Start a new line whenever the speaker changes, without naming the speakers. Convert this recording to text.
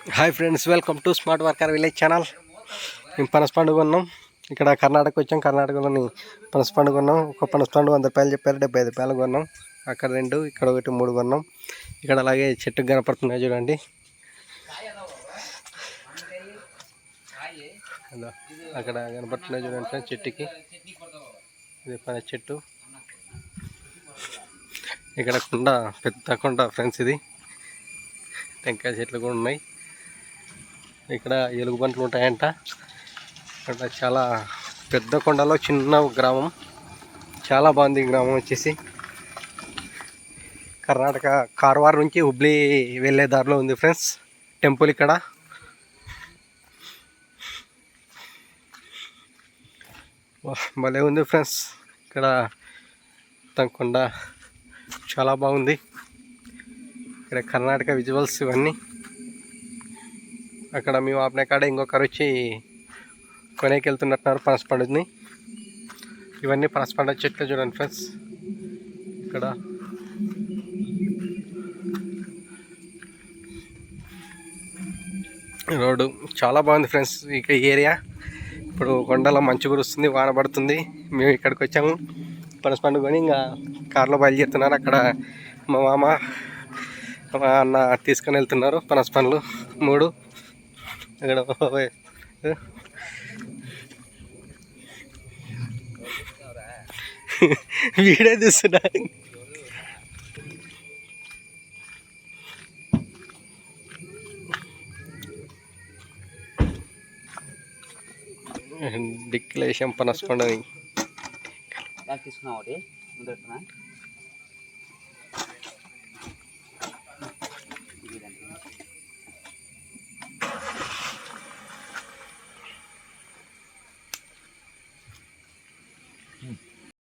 Hi friends, welcome to smart worker village channel. మేము పనస పండు కొన్నాం. ఇక్కడ కర్ణాటక వచ్చాం. కర్ణాటకలోని పనస పండు కొన్నాం. ఒక పనస పండు 100 రూపాయలు చెప్పారు, 75 రూపాయలు కొన్నాం. అక్కడ 2, ఇక్కడ 1, 3 కొన్నాం. ఇక్కడ అలాగే చెట్టుకు కనపడుతున్నాయి చూడండి. అక్కడ కనపడుతున్నాయి చూడండి ఫ్రెండ్స్, చెట్టుకి. ఇది పనస చెట్టు. ఇక్కడ కొండ, పెద్ద కొండ ఫ్రెండ్స్. ఇది టెంకాయ చెట్లు కూడా ఉన్నాయి. ఇక్కడ ఎలుగుబంట్లు ఉంటాయంట. ఇక్కడ చాలా పెద్ద కొండలో చిన్న గ్రామం. చాలా బాగుంది. గ్రామం వచ్చేసి కర్ణాటక కారవార్ నుంచి హుబ్లీ వెళ్ళే దారిలో ఉంది ఫ్రెండ్స్. టెంపుల్ ఇక్కడ. భలే ఉంది ఫ్రెండ్స్. ఇక్కడ కొండ చాలా బాగుంది. ఇక్కడ కర్ణాటక విజువల్స్ ఇవన్నీ. అక్కడ మేము ఆపిన కాడ ఇంకొకరు వచ్చి కొనేకి వెళ్తున్నట్టున్నారు పనస పండుని. ఇవన్నీ పనస పండు చెట్లు చూడండి ఫ్రెండ్స్. ఇక్కడ రోడ్డు చాలా బాగుంది ఫ్రెండ్స్. ఇక ఏరియా ఇప్పుడు కొండలో మంచు కురుస్తుంది, వాన పడుతుంది. మేము ఇక్కడికి వచ్చాము పనస పండు కొని ఇంకా కార్లో బయలుదేరుతున్నారు. అక్కడ మా మామ, మా అన్న తీసుకొని వెళ్తున్నారు పనస పండ్లు 3. అక్కడ వీడియో తీస్తున్నా. డిక్లేషన్ పనస పండుని
తీసుకున్నా ఒకటి ముందు